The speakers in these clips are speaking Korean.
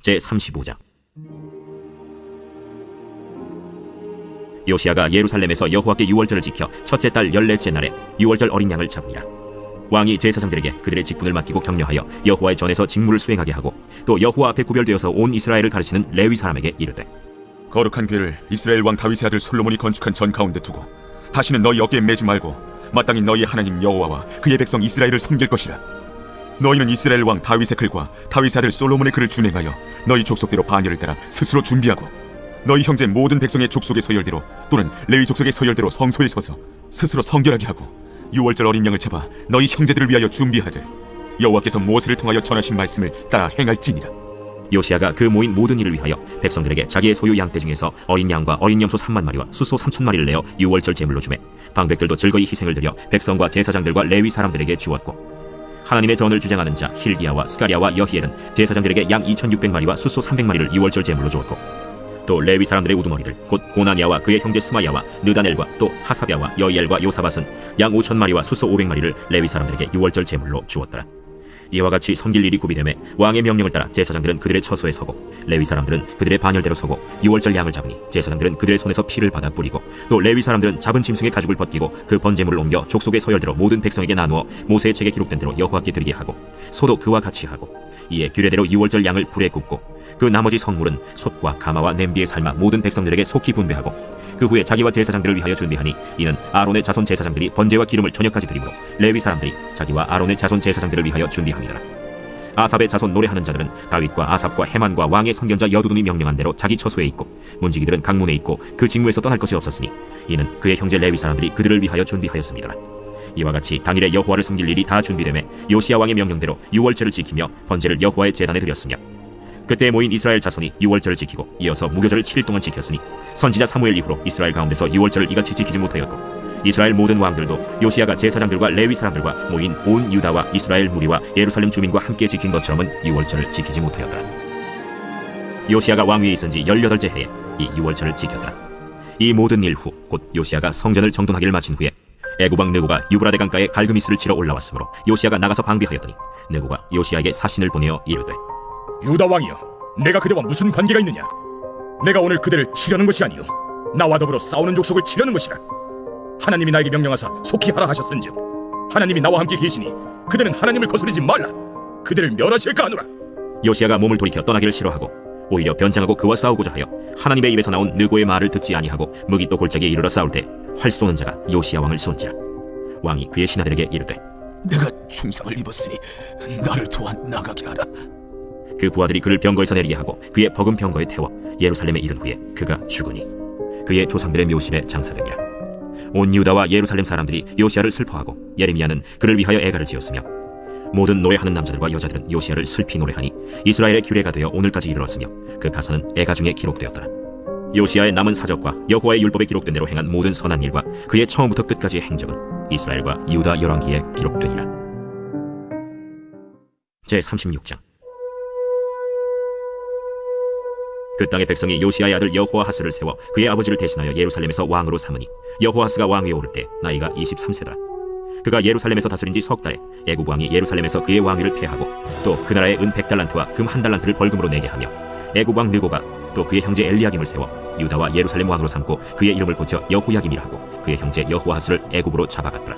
제35장. 요시야가 예루살렘에서 여호와께 유월절을 지켜 첫째 달 14째 날에 유월절 어린 양을 잡으니라. 왕이 제사장들에게 그들의 직분을 맡기고 격려하여 여호와의 전에서 직무를 수행하게 하고, 또 여호와 앞에 구별되어서 온 이스라엘을 가르치는 레위 사람에게 이르되, 거룩한 궤를 이스라엘 왕 다윗의 아들 솔로몬이 건축한 전 가운데 두고 다시는 너희 어깨에 매지 말고 마땅히 너희의 하나님 여호와와 그의 백성 이스라엘을 섬길 것이라. 너희는 이스라엘 왕 다윗의 글과 다윗의 아들 솔로몬의 글을 준행하여 너희 족속대로 반열을 따라 스스로 준비하고, 너희 형제 모든 백성의 족속의 서열대로 또는 레위 족속의 서열대로 성소에 서서 스스로 성결하게 하고, 유월절 어린 양을 잡아 너희 형제들을 위하여 준비하되 여호와께서 모세를 통하여 전하신 말씀을 따라 행할지니라. 요시야가 그 모인 모든 일을 위하여 백성들에게 자기의 소유 양떼 중에서 어린 양과 어린 염소 3만 마리와 숫소 3천 마리를 내어 유월절 제물로 주매, 방백들도 즐거이 희생을 드려 백성과 제사장들과 레위 사람들에게 주었고, 하나님의 전을 주장하는 자 힐기야와 스가랴와 여히엘은 제사장들에게 양 2,600마리와 숫소 300마리를 유월절 제물로 주었고, 또 레위 사람들의 우두머리들 곧 고나니아와 그의 형제 스마야와 느다넬과 또 하사랴와 여이엘과 요사밧은 양 5,000마리와 숫소 500마리를 레위 사람들에게 유월절 제물로 주었더라. 이와 같이 섬길 일이 구비되매 왕의 명령을 따라 제사장들은 그들의 처소에 서고, 레위 사람들은 그들의 반열대로 서고, 유월절 양을 잡으니 제사장들은 그들의 손에서 피를 받아 뿌리고, 또 레위 사람들은 잡은 짐승의 가죽을 벗기고 그 번제물을 옮겨 족속의 서열대로 모든 백성에게 나누어 모세의 책에 기록된 대로 여호와께 드리게 하고, 소도 그와 같이 하고, 이에 규례대로 유월절 양을 불에 굽고, 그 나머지 성물은 솥과 가마와 냄비에 삶아 모든 백성들에게 속히 분배하고, 그 후에 자기와 제사장들을 위하여 준비하니, 이는 아론의 자손 제사장들이 번제와 기름을 저녁까지 드리므로 레위 사람들이 자기와 아론의 자손 제사장들을 위하여 준비합니다. 아삽의 자손 노래하는 자들은 다윗과 아삽과 헤만과 왕의 선견자 여두둔이 명령한 대로 자기 처소에 있고, 문지기들은 강문에 있고 그 직무에서 떠날 것이 없었으니 이는 그의 형제 레위 사람들이 그들을 위하여 준비하였습니다. 이와 같이 당일에 여호와를 섬길 일이 다 준비되매 요시야 왕의 명령대로 유월절을 지키며 번제를 여호와의 제단에 드렸으며, 그때 모인 이스라엘 자손이 유월절을 지키고 이어서 무교절을 7일 동안 지켰으니, 선지자 사무엘 이후로 이스라엘 가운데서 유월절을 이같이 지키지 못하였고, 이스라엘 모든 왕들도 요시야가 제사장들과 레위 사람들과 모인 온 유다와 이스라엘 무리와 예루살렘 주민과 함께 지킨 것처럼은 유월절을 지키지 못하였더라. 요시야가 왕위에 있은 지 18째 해에 이 유월절을 지켰더라. 이 모든 일 후 곧 요시야가 성전을 정돈하기를 마친 후에 애굽 왕 느고가 유브라데 강가에 갈그미스를 치러 올라왔으므로 요시야가 나가서 방비하였더니, 느고가 요시야에게 사신을 보내어 이르되, 유다 왕이여, 내가 그대와 무슨 관계가 있느냐? 내가 오늘 그대를 치려는 것이 아니요 나와 더불어 싸우는 족속을 치려는 것이라. 하나님이 나에게 명령하사 속히 하라 하셨은즉 하나님이 나와 함께 계시니 그대는 하나님을 거스르지 말라. 그대를 멸하실까 하노라. 요시야가 몸을 돌이켜 떠나기를 싫어하고 오히려 변장하고 그와 싸우고자 하여 하나님의 입에서 나온 느고의 말을 듣지 아니하고 무기또 골짜기에 이르러 싸울 때 활 쏘는 자가 요시야 왕을 쏜지라. 왕이 그의 신하들에게 이르되, 내가 중상을 입었으니 나를 도와 나가게 하라. 그 부하들이 그를 병거에서 내리게 하고 그의 버금 병거에 태워 예루살렘에 이른 후에 그가 죽으니 그의 조상들의 묘실에 장사되니라. 온 유다와 예루살렘 사람들이 요시야를 슬퍼하고 예레미야는 그를 위하여 애가를 지었으며, 모든 노래하는 남자들과 여자들은 요시야를 슬피 노래하니 이스라엘의 규례가 되어 오늘까지 이르렀으며 그 가사는 애가 중에 기록되었더라. 요시야의 남은 사적과 여호와의 율법에 기록된 대로 행한 모든 선한 일과 그의 처음부터 끝까지의 행적은 이스라엘과 유다 열왕기에 기록되니라. 제36장. 그 땅의 백성이 요시야의 아들 여호아하스를 세워 그의 아버지를 대신하여 예루살렘에서 왕으로 삼으니, 여호아하스가 왕위에 오를 때 나이가 23세더라. 그가 예루살렘에서 다스린 지 석 달에 애굽 왕이 예루살렘에서 그의 왕위를 폐하고, 또 그 나라의 은 100달란트와 금 1달란트를 벌금으로 내게 하며, 애굽 왕 느고가 또 그의 형제 엘리야김을 세워 유다와 예루살렘 왕으로 삼고 그의 이름을 고쳐 여호야김이라 하고 그의 형제 여호아하스를 애굽으로 잡아갔더라.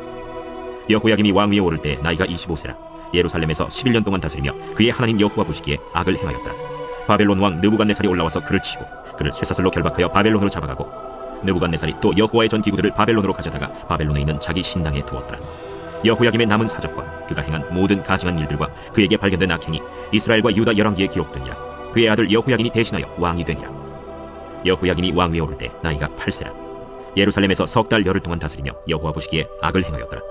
여호야김이 왕위에 오를 때 나이가 25세라. 예루살렘에서 11년 동안 다스리며 그의 하나님 여호와 보시기에 악을 행하였더라. 바벨론 왕 느부갓네살이 올라와서 그를 치고 그를 쇠사슬로 결박하여 바벨론으로 잡아가고, 느부갓네살이 또 여호와의 전 기구들을 바벨론으로 가져다가 바벨론에 있는 자기 신당에 두었더라. 여호야김의 남은 사적과 그가 행한 모든 가증한 일들과 그에게 발견된 악행이 이스라엘과 유다 열왕기에 기록되니라. 그의 아들 여호야긴이 대신하여 왕이 되니라. 여호야긴이 왕위에 오를 때 나이가 8세라. 예루살렘에서 석 달 열흘 동안 다스리며 여호와 보시기에 악을 행하였더라.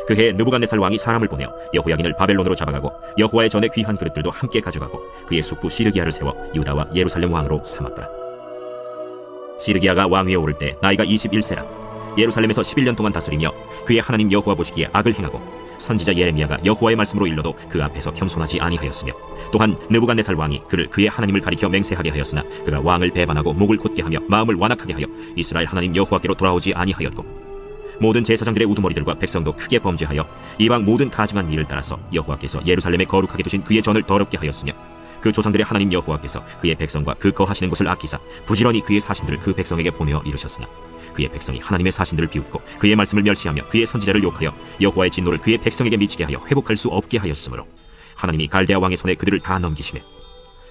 그 해에 느부갓네살 왕이 사람을 보내어 여호야긴을 바벨론으로 잡아가고 여호와의 전에 귀한 그릇들도 함께 가져가고 그의 숙부 시드기야를 세워 유다와 예루살렘 왕으로 삼았더라. 시드기야가 왕위에 오를 때 나이가 21세라. 예루살렘에서 11년 동안 다스리며 그의 하나님 여호와 보시기에 악을 행하고, 선지자 예레미야가 여호와의 말씀으로 일러도 그 앞에서 겸손하지 아니하였으며, 또한 느부갓네살 왕이 그를 그의 하나님을 가리켜 맹세하게 하였으나 그가 왕을 배반하고 목을 곧게 하며 마음을 완악하게 하여 이스라엘 하나님 여호와께로 돌아오지 아니하였고, 모든 제사장들의 우두머리들과 백성도 크게 범죄하여 이방 모든 가증한 일을 따라서 여호와께서 예루살렘에 거룩하게 두신 그의 전을 더럽게 하였으며, 그 조상들의 하나님 여호와께서 그의 백성과 그 거하시는 곳을 아끼사 부지런히 그의 사신들을 그 백성에게 보내어 이르셨으나 그의 백성이 하나님의 사신들을 비웃고 그의 말씀을 멸시하며 그의 선지자를 욕하여 여호와의 진노를 그의 백성에게 미치게 하여 회복할 수 없게 하였으므로 하나님이 갈대아 왕의 손에 그들을 다 넘기시매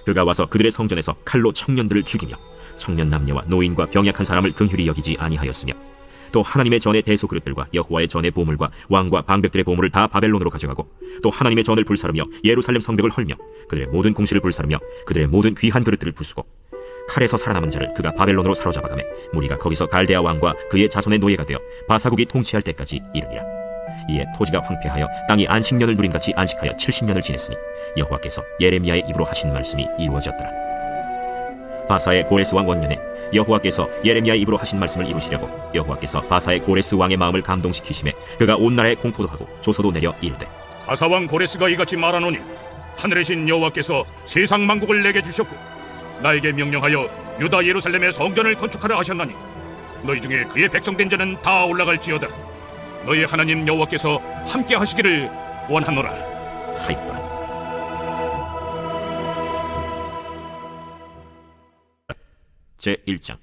그가 와서 그들의 성전에서 칼로 청년들을 죽이며 청년 남녀와 노인과 병약한 사람을 긍휼히 여기지 아니하였으며 또 하나님의 전의 대소 그릇들과 여호와의 전의 보물과 왕과 방백들의 보물을 다 바벨론으로 가져가고 또 하나님의 전을 불사르며 예루살렘 성벽을 헐며 그들의 모든 궁실을 불사르며 그들의 모든 귀한 그릇들을 부수고 칼에서 살아남은 자를 그가 바벨론으로 사로잡아가매 무리가 거기서 갈대아 왕과 그의 자손의 노예가 되어 바사국이 통치할 때까지 이르니라. 이에 토지가 황폐하여 땅이 안식년을 누림같이 안식하여 70년을 지냈으니 여호와께서 예레미야의 입으로 하신 말씀이 이루어졌더라. 바사의 고레스 왕 원년에 여호와께서 예레미야의 입으로 하신 말씀을 이루시려고 여호와께서 바사의 고레스 왕의 마음을 감동시키심에 그가 온 나라에 공포도 하고 조서도 내려 이르되 바사 왕 고레스가 이같이 말하노니 하늘의 신 여호와께서 세상 만국을 내게 주셨고 나에게 명령하여 유다 예루살렘의 성전을 건축하라 하셨나니 너희 중에 그의 백성된 자는 다 올라갈지어다. 너희 하나님 여호와께서 함께 하시기를 원하노라 하였더라. 제1장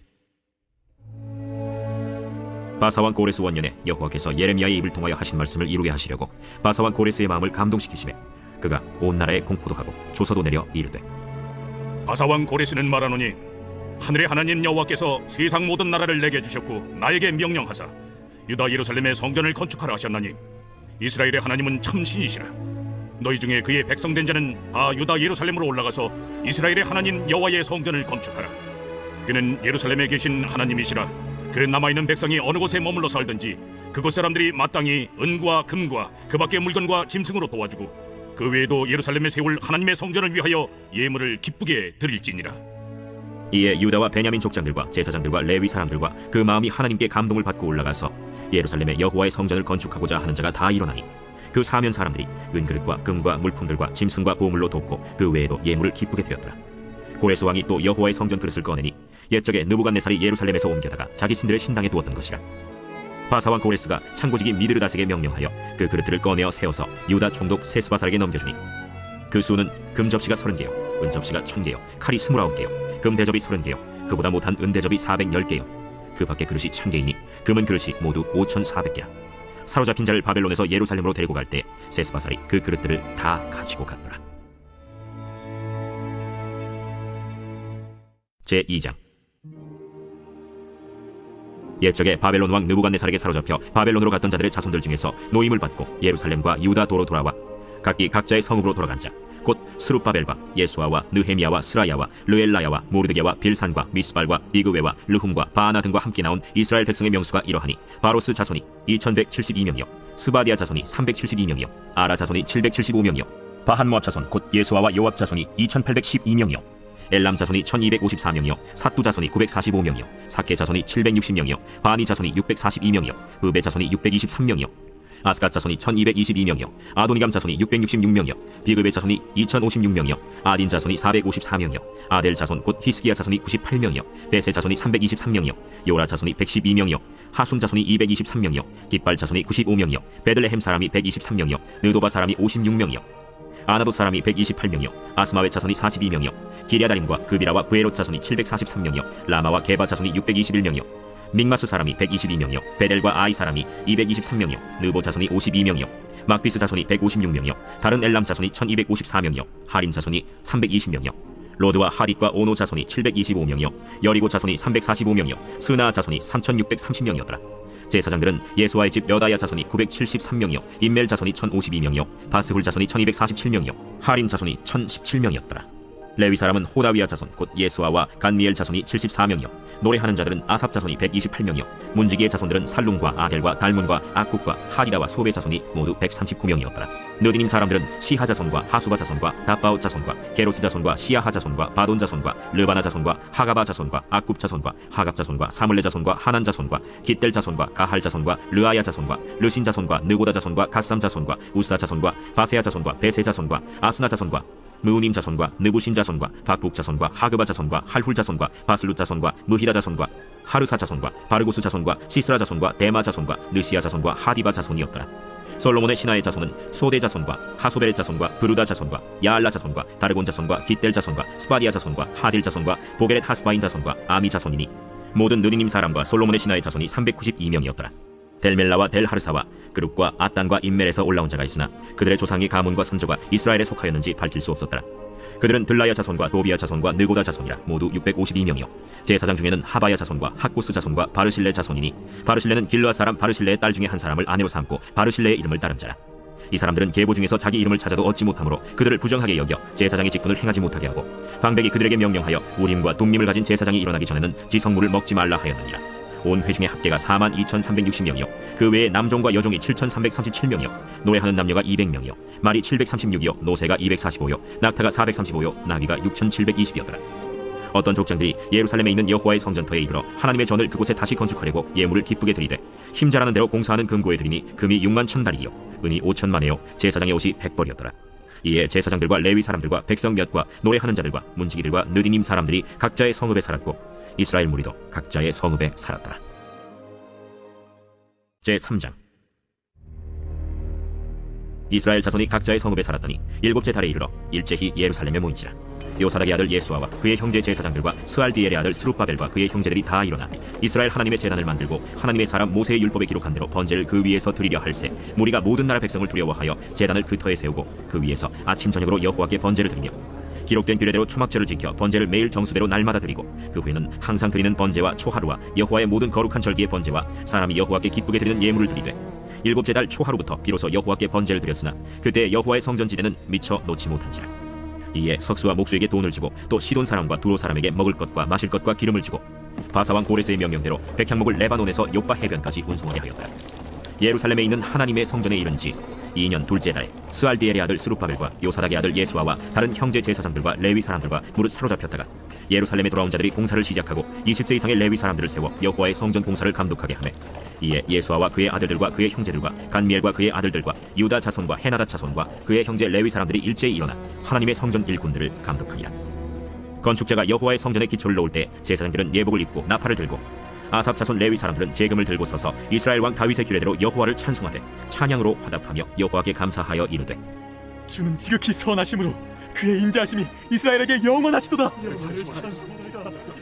바사왕 고레스 원년에 여호와께서 예레미야의 입을 통하여 하신 말씀을 이루게 하시려고 바사왕 고레스의 마음을 감동시키시매 그가 온 나라에 공포도 하고 조서도 내려 이르되 바사 왕 고레스는 말하노니 하늘의 하나님 여호와께서 세상 모든 나라를 내게 주셨고 나에게 명령하사 유다 예루살렘의 성전을 건축하라 하셨나니 이스라엘의 하나님은 참 신이시라. 너희 중에 그의 백성된 자는 다 유다 예루살렘으로 올라가서 이스라엘의 하나님 여호와의 성전을 건축하라. 그는 예루살렘에 계신 하나님이시라. 그 남아있는 백성이 어느 곳에 머물러 살든지 그곳 사람들이 마땅히 은과 금과 그 밖의 물건과 짐승으로 도와주고 그 외에도 예루살렘에 세울 하나님의 성전을 위하여 예물을 기쁘게 드릴지니라. 이에 유다와 베냐민 족장들과 제사장들과 레위 사람들과 그 마음이 하나님께 감동을 받고 올라가서 예루살렘에 여호와의 성전을 건축하고자 하는 자가 다 일어나니 그 사면 사람들이 은그릇과 금과 물품들과 짐승과 보물로 돕고 그 외에도 예물을 기쁘게 되었더라. 고레스 왕이 또 여호와의 성전 그릇을 꺼내니 옛적에 느부갓네살이 예루살렘에서 옮겨다가 자기 신들의 신당에 두었던 것이라. 바사왕 고레스가 창고지기 미드르다색에 명령하여 그 그릇들을 꺼내어 세워서 유다 총독 세스바살에게 넘겨주니 그 수는 금접시가 30개요 은접시가 1000개요 칼이 29개요 금대접이 30개요 그보다 못한 은대접이 410개요 그 밖에 그릇이 1000개이니 금은 그릇이 모두 5400개라. 사로잡힌 자를 바벨론에서 예루살렘으로 데리고 갈 때 세스바살이 그 그릇들을 다 가지고 갔더라. 제2장 옛적에 바벨론 왕 느부갓네살에게 사로잡혀 바벨론으로 갔던 자들의 자손들 중에서 노임을 받고 예루살렘과 유다 도로 돌아와 각기 각자의 성읍으로 돌아간 자 곧 스룹바벨과 예수아와 느헤미야와 스라야와 르엘라야와 모르드게와 빌산과 미스발과 비그웨와 르훔과 바하나 등과 함께 나온 이스라엘 백성의 명수가 이러하니 바로스 자손이 2172명이요 스바디아 자손이 372명이요 아라 자손이 775명이요 바한모압 자손 곧 예수아와 요압 자손이 2812명이요 엘람 자손이 1254명이요 사뚜 자손이 945명이요 사케 자손이 760명이요 바니 자손이 642명이요 브베 자손이 623명이요 아스갓 자손이 1222명이요 아도니감 자손이 666명이요 비그베 자손이 2056명이요 아딘 자손이 454명이요 아델 자손 곧 히스기야 자손이 98명이요 베세 자손이 323명이요 요라 자손이 112명이요 하숨 자손이 223명이요 깃발 자손이 95명이요 베들레헴 사람이 123명이요 느도바 사람이 56명이요 아나도 사람이 128명이요 아스마웨 자손이 42명이요 기랴다림과 그비라와 브에롯 자손이 743명이요 라마와 게바 자손이 621명이요 믹마스 사람이 122명이요 베델과 아이 사람이 223명이요 느보 자손이 52명이요 막비스 자손이 156명이요 다른 엘람 자손이 1254명이요 하림 자손이 320명이요 로드와 하릿과 오노 자손이 725명이요 여리고 자손이 345명이요 스나 자손이 3630명이었더라. 제사장들은 예수아의 집 여다야 자손이 973명이요 임멜 자손이 1052명이요 바스훌 자손이 1247명이요 하림 자손이 1017명이었더라. 레위 사람은 호다위아 자손 곧 예수아와 간미엘 자손이 74명이요 노래하는 자들은 아삽 자손이 128명이요 문지기의 자손들은 살룸과 아델과 달문과 악국과 하디다와 소베 자손이 모두 139명이었더라. 느디님 사람들은 시하 자손과 하수바 자손과 다바웃 자손과 게로스 자손과 시야하 자손과 바돈 자손과 르바나 자손과 하가바 자손과 악굽 자손과 하갑 자손과 사물레 자손과 하난 자손과 깃델 자손과 가할 자손과 르아야 자손과 르신 자손과 느고다 자손과 가삼 자손과 우사 자손과 바세야 자손과 베세 자손과 아스나 자손과 무우님 자손과 느부신 자손과 박북 자손과 하그바 자손과 할훌 자손과 바슬룻 자손과 무히다 자손과 하르사 자손과 바르고스 자손과 시스라 자손과 데마 자손과 느시야 자손과 하디바 자손이었더라. 솔로몬의 신하의 자손은 소대 자손과 하소베렛 자손과 브루다 자손과 야알라 자손과 다르곤 자손과 깃델 자손과 스바디아 자손과 하딜 자손과 보게렛 하스바인 자손과 아미 자손이니 모든 느디님 사람과 솔로몬의 신하의 자손이 392명이었더라. 델멜라와 델하르사와 그룹과 아단과 임멜에서 올라온 자가 있으나 그들의 조상의 가문과 선조가 이스라엘에 속하였는지 밝힐 수 없었더라. 그들은 들라야 자손과 도비야 자손과 느고다 자손이라 모두 652명이요 제사장 중에는 하바야 자손과 학고스 자손과 바르실레 자손이니 바르실레는 길르앗 사람 바르실레의 딸 중에 한 사람을 아내로 삼고 바르실레의 이름을 따른 자라. 이 사람들은 계보 중에서 자기 이름을 찾아도 얻지 못하므로 그들을 부정하게 여겨 제사장의 직분을 행하지 못하게 하고 방백이 그들에게 명령하여 우림과 둠밈을 가진 제사장이 일어나기 전에는 지성물을 먹지 말라 하였느니라. 온 회중의 합계가 42,360명이요 그 외에 남종과 여종이 7,337명이요 노래하는 남녀가 200명이요 말이 736이요 노새가 245요 낙타가 435요 나귀가 6,720이었더라. 어떤 족장들이 예루살렘에 있는 여호와의 성전터에 이르러 하나님의 전을 그곳에 다시 건축하려고 예물을 기쁘게 드리되 힘자라는 대로 공사하는 금고에 드리니 금이 6만 1,000달이요 은이 5,000만에요 제사장의 옷이 100벌이었더라. 이에 제사장들과 레위 사람들과 백성 몇과 노래하는 자들과 문지기들과 느디님 사람들이 각자의 성읍에 살았고 이스라엘 무리도 각자의 성읍에 살았더라. 제3장. 이스라엘 자손이 각자의 성읍에 살았더니 일곱째 달에 이르러 일제히 예루살렘에 모인지라. 요사닥의 아들 예수아와 그의 형제 제사장들과 스알디엘의 아들 스룹바벨과 그의 형제들이 다 일어나 이스라엘 하나님의 제단을 만들고 하나님의 사람 모세의 율법에 기록한 대로 번제를 그 위에서 드리려 할세 무리가 모든 나라 백성을 두려워하여 제단을 그 터에 세우고 그 위에서 아침 저녁으로 여호와께 번제를 드리며 기록된 규례대로 초막절을 지켜 번제를 매일 정수대로 날마다 드리고 그 후에는 항상 드리는 번제와 초하루와 여호와의 모든 거룩한 절기의 번제와 사람이 여호와께 기쁘게 드리는 예물을 드리되 일곱째 달 초하루부터 비로소 여호와께 번제를 드렸으나 그때 여호와의 성전지대는 미처 놓지 못한지라. 이에 석수와 목수에게 돈을 주고 또 시돈 사람과 두로 사람에게 먹을 것과 마실 것과 기름을 주고 바사왕 고레스의 명령대로 백향목을 레바논에서 요빠 해변까지 운송하게 하였더라. 예루살렘에 있는 하나님의 성전에 이른지 2년 둘째 달에 스알디엘의 아들 스룹바벨과 요사닥의 아들 예수아와 다른 형제 제사장들과 레위 사람들과 무릇 사로잡혔다가 예루살렘에 돌아온 자들이 공사를 시작하고 20세 이상의 레위 사람들을 세워 여호와의 성전 공사를 감독하게 하매 이에 예수아와 그의 아들들과 그의 형제들과 간미엘과 그의 아들들과 유다 자손과 헤나다 자손과 그의 형제 레위 사람들이 일제히 일어나 하나님의 성전 일꾼들을 감독하니라. 건축자가 여호와의 성전에 기초를 놓을 때 제사장들은 예복을 입고 나팔을 들고 아삽 자손 레위 사람들은 제금을 들고 서서 이스라엘 왕 다윗의 규례대로 여호와를 찬송하되 찬양으로 화답하며 여호와께 감사하여 이르되 주는 지극히 선하심으로 그의 인자하심이 이스라엘에게 영원하시도다.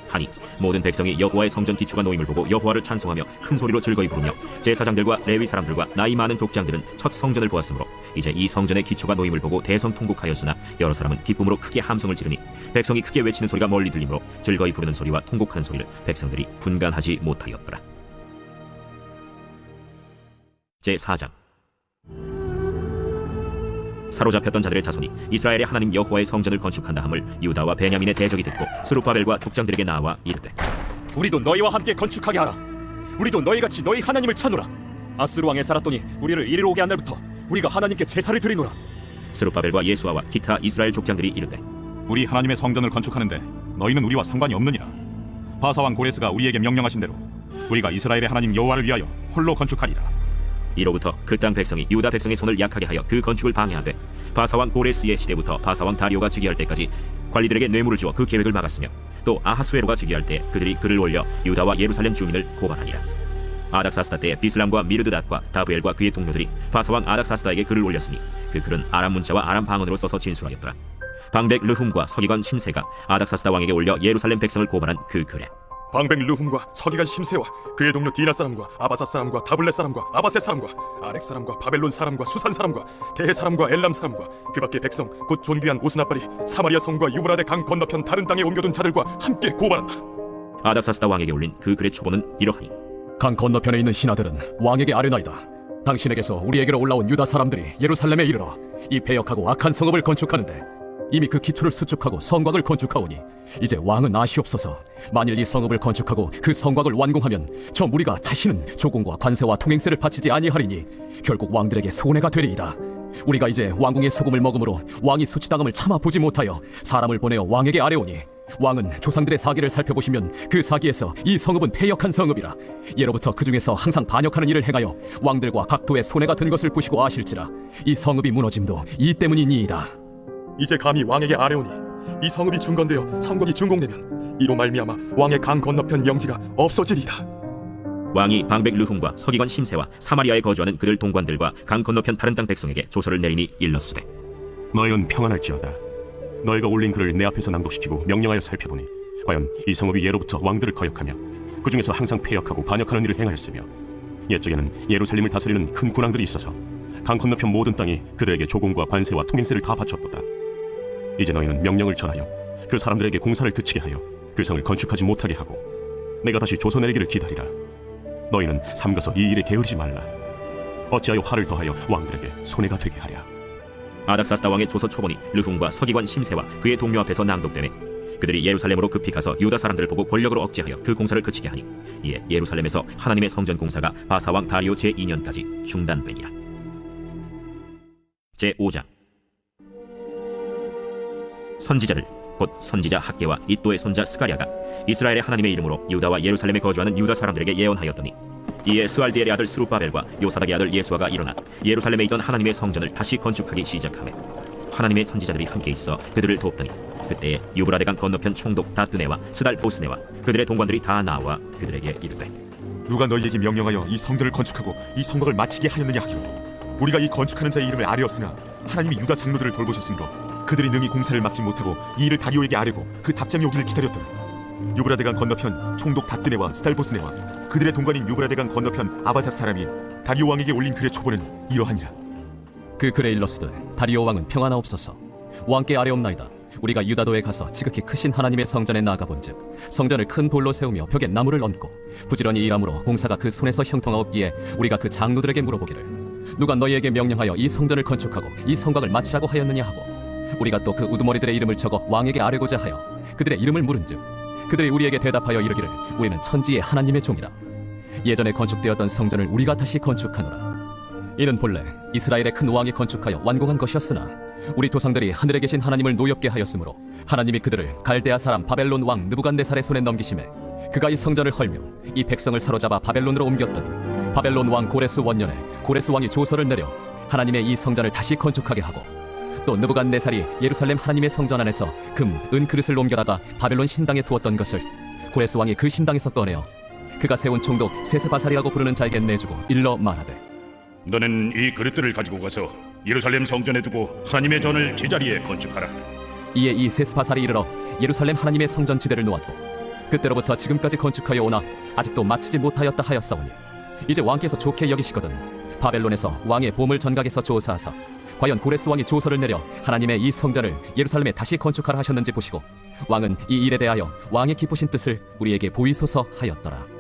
하니 모든 백성이 여호와의 성전 기초가 놓임을 보고 여호와를 찬송하며 큰 소리로 즐거이 부르며 제사장들과 레위 사람들과 나이 많은 족장들은 첫 성전을 보았으므로 이제 이 성전의 기초가 놓임을 보고 대성통곡하였으나 여러 사람은 기쁨으로 크게 함성을 지르니 백성이 크게 외치는 소리가 멀리 들리므로 즐거이 부르는 소리와 통곡하는 소리를 백성들이 분간하지 못하였더라. 제4장. 사로잡혔던 자들의 자손이 이스라엘의 하나님 여호와의 성전을 건축한다 함을 유다와 베냐민의 대적이 듣고 스룹바벨과 족장들에게 나와 이르되 우리도 너희와 함께 건축하게 하라. 우리도 너희같이 너희 하나님을 찾노라. 아스루 왕에 살았더니 우리를 이리로 오게 한 날부터 우리가 하나님께 제사를 드리노라. 스룹바벨과 예수아와 기타 이스라엘 족장들이 이르되 우리 하나님의 성전을 건축하는데 너희는 우리와 상관이 없느니라. 바사왕 고레스가 우리에게 명령하신 대로 우리가 이스라엘의 하나님 여호와를 위하여 홀로 건축하리라. 이로부터 그 땅 백성이 유다 백성의 손을 약하게 하여 그 건축을 방해하되 바사왕 고레스의 시대부터 바사왕 다리오가 즉위할 때까지 관리들에게 뇌물을 주어 그 계획을 막았으며 또 아하수에로가 즉위할 때 그들이 글을 올려 유다와 예루살렘 주민을 고발하니라. 아닥사스다 때에 비슬람과 미르드닷과 다브엘과 그의 동료들이 바사왕 아닥사스다에게 글을 올렸으니 그 글은 아람 문자와 아람 방언으로 써서 진술하였더라. 방백 르훔과 서기관 심세가 아닥사스다 왕에게 올려 예루살렘 백성을 고발한 그 글에 방백 르훔과 서기관 심세와 그의 동료 디나 사람과 아바사 사람과 다블렛 사람과 아바세 사람과 아렉 사람과 바벨론 사람과 수산 사람과 대해 사람과 엘람 사람과 그 밖의 백성 곧 존귀한 오스나발이 사마리아 성과 유브라데 강 건너편 다른 땅에 옮겨둔 자들과 함께 고발한다. 아닥사스다 왕에게 올린 그 글의 초본은 이러하니 강 건너편에 있는 신하들은 왕에게 아뢰나이다. 당신에게서 우리에게로 올라온 유다 사람들이 예루살렘에 이르러 이 배역하고 악한 성읍을 건축하는데 이미 그 기초를 수축하고 성곽을 건축하오니 이제 왕은 아시옵소서. 만일 이 성읍을 건축하고 그 성곽을 완공하면 저 무리가 다시는 조공과 관세와 통행세를 바치지 아니하리니 결국 왕들에게 손해가 되리이다. 우리가 이제 왕궁의 소금을 먹음으로 왕이 수치당함을 참아 보지 못하여 사람을 보내어 왕에게 아뢰오니 왕은 조상들의 사기를 살펴보시면 그 사기에서 이 성읍은 패역한 성읍이라. 예로부터 그 중에서 항상 반역하는 일을 행하여 왕들과 각도에 손해가 든 것을 보시고 아실지라. 이 성읍이 무너짐도 이 때문이니이다. 이제 감히 왕에게 아뢰오니 이 성읍이 중건되어 성곽이 준공되면 이로 말미암아 왕의 강 건너편 영지가 없어지리이다. 왕이 방백 르훔과 서기관 심세와 사마리아에 거주하는 그들 동관들과 강 건너편 다른 땅 백성에게 조서를 내리니 일렀으되 너희는 평안할지어다. 너희가 올린 글을 내 앞에서 낭독시키고 명령하여 살펴보니 과연 이 성읍이 예로부터 왕들을 거역하며 그 중에서 항상 패역하고 반역하는 일을 행하였으며 옛적에는 예루살렘을 다스리는 큰 군왕들이 있어서 강 건너편 모든 땅이 그들에게 조공과 관세와 통행세를 다 바쳤도다. 이제 너희는 명령을 전하여 그 사람들에게 공사를 그치게 하여 그 성을 건축하지 못하게 하고 내가 다시 조서 내리기를 기다리라. 너희는 삼가서 이 일에 게으르지 말라. 어찌하여 화를 더하여 왕들에게 손해가 되게 하랴. 아닥사스다 왕의 조서 초본이 르훔과 서기관 심세와 그의 동료 앞에서 낭독되매 그들이 예루살렘으로 급히 가서 유다 사람들을 보고 권력으로 억제하여 그 공사를 그치게 하니 이에 예루살렘에서 하나님의 성전 공사가 바사왕 다리오 제2년까지 중단되니라. 제5장 선지자들 곧 선지자 학개와 이또의 손자 스가랴가 이스라엘의 하나님의 이름으로 유다와 예루살렘에 거주하는 유다 사람들에게 예언하였더니 이에 스알디엘의 아들 스룹바벨과 요사닥의 아들 예수아가 일어나 예루살렘에 있던 하나님의 성전을 다시 건축하기 시작하며 하나님의 선지자들이 함께 있어 그들을 돕더니 그때에 유브라데강 건너편 총독 다뜨네와 스달보스네와 그들의 동관들이 다 나와 그들에게 이르되 누가 너희에게 명령하여 이 성전을 건축하고 이 성곽을 마치게 하였느냐 하기로 우리가 이 건축하는 자의 이름을 아뢰었으나 하나님이 유다 장로들을 돌보셨으므로 그들이 능히 공사를 막지 못하고 이 일을 다리오에게 아뢰고 그 답장이 오기를 기다렸더라. 유브라데강 건너편 총독 다뜨네와 스달보스네와 그들의 동관인 유브라데강 건너편 아바사 사람이 다리오 왕에게 올린 글의 초본은 이러하니라. 그 글에 일렀으되 다리오 왕은 평안하옵소서. 왕께 아뢰옵나이다. 우리가 유다도에 가서 지극히 크신 하나님의 성전에 나가본즉 성전을 큰 돌로 세우며 벽에 나무를 얹고 부지런히 일함으로 공사가 그 손에서 형통하옵기에 우리가 그 장로들에게 물어보기를 누가 너희에게 명령하여 이 성전을 건축하고 이 성곽을 마치라고 하였느냐 하고 우리가 또 그 우두머리들의 이름을 적어 왕에게 아뢰고자 하여 그들의 이름을 물은즉 그들이 우리에게 대답하여 이르기를 우리는 천지의 하나님의 종이라. 예전에 건축되었던 성전을 우리가 다시 건축하노라. 이는 본래 이스라엘의 큰 왕이 건축하여 완공한 것이었으나 우리 조상들이 하늘에 계신 하나님을 노엽게 하였으므로 하나님이 그들을 갈대아 사람 바벨론 왕 느부갓네살의 손에 넘기심에 그가 이 성전을 헐며 이 백성을 사로잡아 바벨론으로 옮겼더니 바벨론 왕 고레스 원년에 고레스 왕이 조서를 내려 하나님의 이 성전을 다시 건축하게 하고 또 느부갓네살이 예루살렘 하나님의 성전 안에서 금, 은 그릇을 옮겨다가 바벨론 신당에 두었던 것을 고레스 왕이 그 신당에서 꺼내어 그가 세운 총독 세스바살이라고 부르는 자에게 내주고 일러 말하되 너는 이 그릇들을 가지고 가서 예루살렘 성전에 두고 하나님의 전을 제자리에 건축하라. 이에 이 세스바살이 이르러 예루살렘 하나님의 성전 지대를 놓았고 그때로부터 지금까지 건축하여 오나 아직도 마치지 못하였다 하였사오니 이제 왕께서 좋게 여기시거든 바벨론에서 왕의 보물 전각에서 조사하사 과연 고레스 왕이 조서를 내려 하나님의 이 성전을 예루살렘에 다시 건축하라 하셨는지 보시고 왕은 이 일에 대하여 왕의 기쁘신 뜻을 우리에게 보이소서 하였더라.